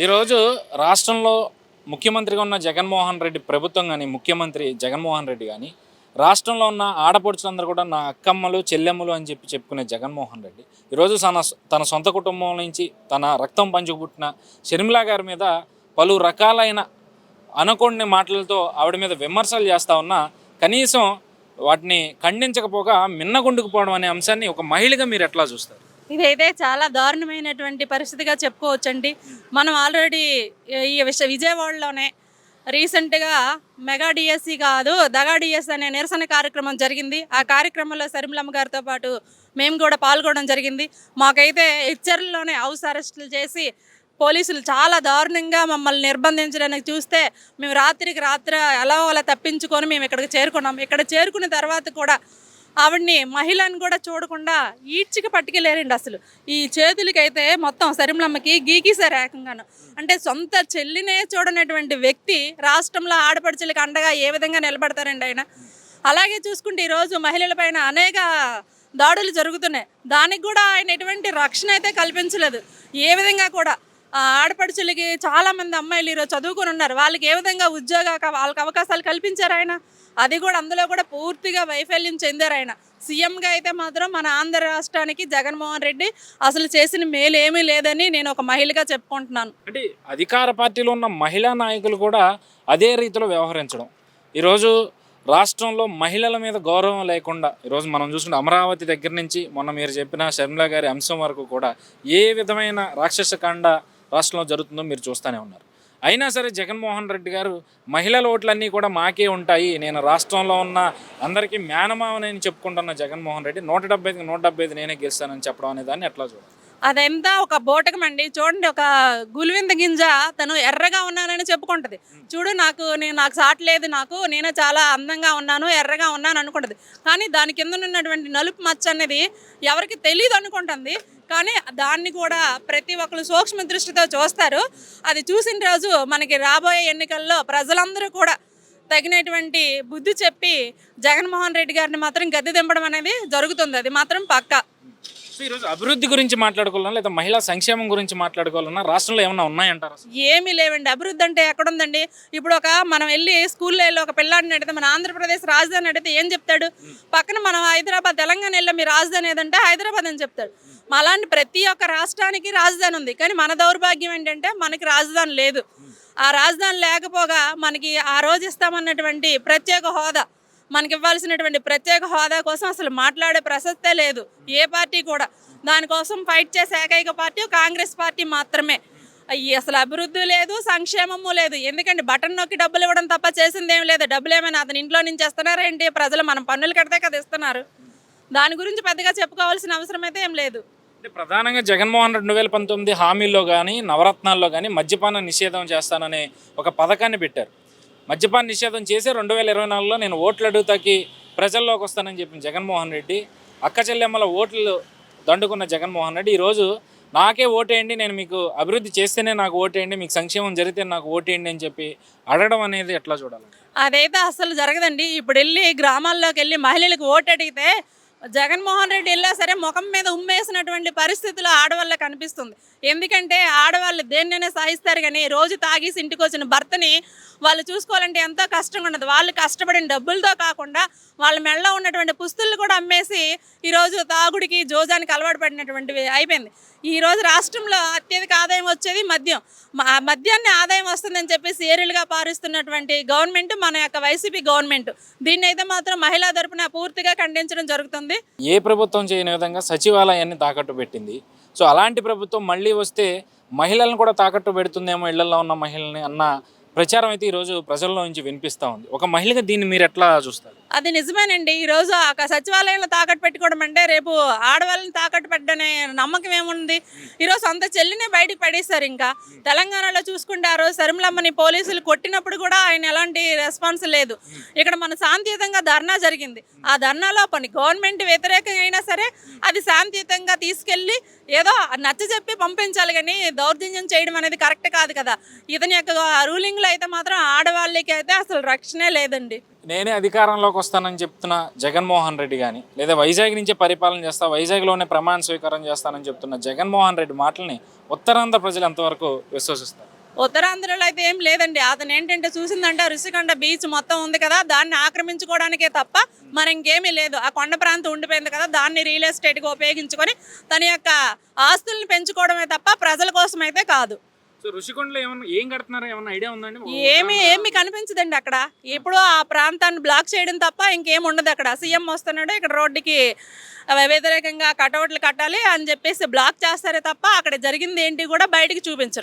ఈరోజు రాష్ట్రంలో ముఖ్యమంత్రిగా ఉన్న జగన్మోహన్ రెడ్డి ప్రభుత్వం కానీ ముఖ్యమంత్రి జగన్మోహన్ రెడ్డి కానీ రాష్ట్రంలో ఉన్న ఆడపడుచులందరూ కూడా నా అక్కమ్మలు చెల్లెమ్మలు అని చెప్పుకునే జగన్మోహన్ రెడ్డి ఈరోజు తన సొంత కుటుంబం నుంచి తన రక్తం పంచుకుపుట్టిన షర్మిలా గారి మీద పలు రకాలైన అనుకోని మాటలతో ఆవిడ మీద విమర్శలు చేస్తూ ఉన్నా కనీసం వాటిని ఖండించకపోగా మిన్నగుండుకుపోవడం అనే అంశాన్ని ఒక మహిళగా మీరు ఎట్లా చూస్తారు? ఇదైతే చాలా దారుణమైనటువంటి పరిస్థితిగా చెప్పుకోవచ్చండి. మనం ఆల్రెడీ ఈ విజయవాడలోనే రీసెంట్గా మెగా డిఎస్సి కాదు దగా డిఎస్సి అనే నిరసన కార్యక్రమం జరిగింది. ఆ కార్యక్రమంలో శర్మిలమ్మ గారితో పాటు మేము కూడా పాల్గొనడం జరిగింది. మాకైతే హెచ్చర్లలోనే హౌస్ అరెస్టులు చేసి పోలీసులు చాలా దారుణంగా మమ్మల్ని నిర్బంధించడానికి చూస్తే మేము రాత్రికి రాత్రి అలా తప్పించుకొని మేము ఇక్కడికి చేరుకున్నాం. ఇక్కడ చేరుకున్న తర్వాత కూడా ఆవిడ్ని మహిళను కూడా చూడకుండా ఈడ్చికి పట్టుకెళ్ళారండి. అసలు ఈ చేతులకైతే మొత్తం శర్మిలమ్మకి గీకిసారు ఏకంగాను. అంటే సొంత చెల్లినే చూడనటువంటి వ్యక్తి రాష్ట్రంలో ఆడపడుచులకి అండగా ఏ విధంగా నిలబడతారండి ఆయన? అలాగే చూసుకుంటే ఈరోజు మహిళల పైన అనేక దాడులు జరుగుతున్నాయి. దానికి కూడా ఆయన ఎటువంటి రక్షణ అయితే కల్పించలేదు. ఏ విధంగా కూడా ఆడపడుచులకి చాలామంది అమ్మాయిలు ఈరోజు చదువుకొని ఉన్నారు. వాళ్ళకి ఏ విధంగా వాళ్ళకి అవకాశాలు కల్పించారు ఆయన? అది కూడా అందులో కూడా పూర్తిగా వైఫల్యం చెందారు ఆయన. సీఎంగా అయితే మాత్రం మన ఆంధ్ర రాష్ట్రానికి జగన్మోహన్ రెడ్డి అసలు చేసిన మేలు ఏమీ లేదని నేను ఒక మహిళగా చెప్పుకుంటున్నాను. అంటే అధికార పార్టీలో ఉన్న మహిళా నాయకులు కూడా అదే రీతిలో వ్యవహరించడం, ఈరోజు రాష్ట్రంలో మహిళల మీద గౌరవం లేకుండా ఈరోజు మనం చూసుకుంటే అమరావతి దగ్గర నుంచి మొన్న మీరు చెప్పిన షర్మిలా గారి అంశం వరకు కూడా ఏ విధమైన రాక్షసకాండ రాష్ట్రంలో జరుగుతుందో మీరు చూస్తూనే ఉన్నారు. అయినా సరే జగన్మోహన్ రెడ్డి గారు మహిళల ఓట్లన్నీ కూడా మాకే ఉంటాయి, నేను రాష్ట్రంలో ఉన్న అందరికీ మేనమావనని చెప్పుకుంటున్న జగన్మోహన్ రెడ్డి 175కి 175 నేనే గెలుస్తానని చెప్పడం అనే దాన్ని ఎట్లా చూడాలి? అదంతా ఒక బోటకం అండి. చూడండి, ఒక గులివింద గింజ తను ఎర్రగా ఉన్నానని చెప్పుకుంటుంది. చూడు నాకు సాటి లేదు, నేనే చాలా అందంగా ఉన్నాను, ఎర్రగా ఉన్నాను అనుకుంటుంది. కానీ దాని కింద ఉన్నటువంటి నలుపు మచ్చ అనేది ఎవరికి తెలియదు అనుకుంటుంది. కానీ దాన్ని కూడా ప్రతి ఒక్కరు సూక్ష్మ దృష్టితో చూస్తారు. అది చూసిన రోజు మనకి రాబోయే ఎన్నికల్లో ప్రజలందరూ కూడా తగినటువంటి బుద్ధి చెప్పి జగన్మోహన్ రెడ్డి గారిని మాత్రం గద్దె దింపడం అనేది జరుగుతుంది. అది మాత్రం పక్కా. ఈరోజు అభివృద్ధి గురించి మాట్లాడుకోవాలన్నా లేదా మహిళా సంక్షేమం గురించి మాట్లాడుకోవాలన్నా రాష్ట్రంలో ఏమన్నా ఉన్నాయంటారు? ఏమీ లేవండి. అభివృద్ధి అంటే ఎక్కడుందండి? ఇప్పుడు మనం వెళ్ళి స్కూల్లో వెళ్ళి ఒక పిల్లాడిని అడిగితే, మన ఆంధ్రప్రదేశ్ రాజధాని అడిగితే ఏం చెప్తాడు? పక్కన మనం హైదరాబాద్ తెలంగాణ వెళ్ళి మీ రాజధాని ఏదంటే హైదరాబాద్ అని చెప్తాడు. అలాంటి ప్రతి ఒక్క రాష్ట్రానికి రాజధాని ఉంది. కానీ మన దౌర్భాగ్యం ఏంటంటే మనకి రాజధాని లేదు. ఆ రాజధాని లేకపోగా మనకి ఆ రోజు ఇస్తామన్నటువంటి ప్రత్యేక హోదా, మనకి ఇవ్వాల్సినటువంటి ప్రత్యేక హోదా కోసం అసలు మాట్లాడే ప్రసక్తే లేదు. ఏ పార్టీ కూడా దానికోసం ఫైట్ చేసే ఏకైక పార్టీ కాంగ్రెస్ పార్టీ మాత్రమే. అసలు అభివృద్ధి లేదు, సంక్షేమము లేదు. ఎందుకంటే బటన్ నొక్కి డబ్బులు ఇవ్వడం తప్ప చేసింది ఏమి లేదు. డబ్బులు ఏమైనా అతని ఇంట్లో నుంచి ఇస్తున్నారా ఏంటి? ప్రజలు మనం పన్నులు కడితే కదా ఇస్తున్నారు. దాని గురించి పెద్దగా చెప్పుకోవాల్సిన అవసరం అయితే ఏం లేదు. ప్రధానంగా జగన్మోహన్ రెడ్డి 2019 హామీల్లో కానీ నవరత్నాల్లో కానీ మద్యపాన నిషేధం చేస్తాననే ఒక పథకాన్ని పెట్టారు. మద్యపాన నిషేధం చేసి 2024లో నేను ఓట్లు అడుగుతాకి ప్రజల్లోకి వస్తానని చెప్పిన జగన్మోహన్ రెడ్డి, అక్క చెల్లెమ్మల ఓట్లు దండుకున్న జగన్మోహన్ రెడ్డి ఈరోజు నాకే ఓటేయండి, నేను మీకు అభివృద్ధి చేస్తేనే నాకు ఓటేయండి, మీకు సంక్షేమం జరిగితే నాకు ఓటేయండి అని చెప్పి అడగడం అనేది ఎట్లా చూడాలి? అదైతే అసలు జరగదండి. ఇప్పుడు వెళ్ళి గ్రామాల్లోకి వెళ్ళి మహిళలకు ఓటు అడిగితే జగన్మోహన్ రెడ్డి వెళ్ళా సరే ముఖం మీద ఉమ్మేసినటువంటి పరిస్థితులు ఆడవాళ్ళకి కనిపిస్తుంది. ఎందుకంటే ఆడవాళ్ళు దేన్నైనా సాధిస్తారు, కానీ రోజు తాగేసి ఇంటికి వచ్చిన భర్తని వాళ్ళు చూసుకోవాలంటే ఎంతో కష్టంగా ఉండదు. వాళ్ళు కష్టపడిన డబ్బులతో కాకుండా వాళ్ళ మెడలో ఉన్నటువంటి పుస్తులు కూడా అమ్మేసి ఈరోజు తాగుడికి జోజానికి అలవాటు పడినటువంటివి అయిపోయింది. ఈరోజు రాష్ట్రంలో అత్యధిక ఆదాయం వచ్చేది మద్యం. మద్యాన్ని ఆదాయం వస్తుందని చెప్పేసి ఏరులుగా పారుస్తున్నటువంటి గవర్నమెంట్ మన యొక్క వైసీపీ గవర్నమెంట్. దీన్ని అయితే మాత్రం మహిళా తరపున పూర్తిగా ఖండించడం జరుగుతుంది. ఏ ప్రభుత్వం చేయని విధంగా సచివాలయాన్ని తాకట్టు పెట్టింది. సో అలాంటి ప్రభుత్వం మళ్ళీ వస్తే మహిళలను కూడా తాకట్టు పెడుతుందేమో, ఇళ్లలో ఉన్న మహిళల్ని అన్న ప్రచారం అయితే ఈరోజు ప్రజల్లో నుంచి వినిపిస్తూ ఉంది. ఒక మహిళగా దీన్ని మీరు ఎట్లా చూస్తారు? అది నిజమేనండి. ఈరోజు ఆ సచివాలయంలో తాకట్టు పెట్టుకోవడం అంటే రేపు ఆడవాళ్ళని తాకట్టు పెట్టనే నమ్మకం ఏముంది? ఈరోజు సొంత చెల్లినే బయటకు పడేశారు. ఇంకా తెలంగాణలో చూసుకుంటే ఆ రోజు శర్మిలమ్మని పోలీసులు కొట్టినప్పుడు కూడా ఆయన ఎలాంటి రెస్పాన్స్ లేదు. ఇక్కడ మన శాంతియుతంగా ధర్నా జరిగింది. ఆ ధర్నాలో గవర్నమెంట్ వ్యతిరేకంగా అయినా సరే అది శాంతియుతంగా తీసుకెళ్ళి ఏదో నచ్చజెప్పి పంపించాలి, కానీ దౌర్జన్యం చేయడం అనేది కరెక్ట్ కాదు కదా. ఇతని యొక్క రూలింగ్లో అయితే మాత్రం ఆడవాళ్ళకి అయితే అసలు రక్షణే లేదండి. నేనే అధికారంలోకి వస్తానని చెప్తున్న జగన్మోహన్ రెడ్డి కానీ లేదా వైజాగ్ నుంచే పరిపాలన చేస్తా వైజాగ్లోనే ప్రమాణ స్వీకారం చేస్తానని చెప్తున్న జగన్మోహన్ రెడ్డి మాటల్ని ఉత్తరాంధ్ర ప్రజలు ఎంతవరకు విశ్వసిస్తారు? ఉత్తరాంధ్రలో అయితే ఏం లేదండి. అతను ఏంటంటే చూసిందంటే ఋషికొండ బీచ్ మొత్తం ఉంది కదా, దాన్ని ఆక్రమించుకోవడానికే తప్ప మరి ఇంకేమీ లేదు. ఆ కొండ ప్రాంతం ఉండిపోయింది కదా, దాన్ని రియల్ ఎస్టేట్గా ఉపయోగించుకొని తన యొక్క ఆస్తుల్ని పెంచుకోవడమే తప్ప ప్రజల కోసం అయితే కాదు. సో ఋషికొండలో ఏం కడుతున్నారో ఏమన్నా ఐడియా ఉందండి? ఏమీ కనిపించదండి అక్కడ. ఎప్పుడో ఆ ప్రాంతాన్ని బ్లాక్ చేయడం తప్ప ఇంకేం ఉండదు అక్కడ. సీఎం వస్తున్నాడు, ఇక్కడ రోడ్డుకి వ్యతిరేకంగా కటౌట్లు కట్టాలి అని చెప్పేసి బ్లాక్ చేస్తారే తప్ప అక్కడ జరిగింది ఏంటి కూడా బయటికి చూపించరు.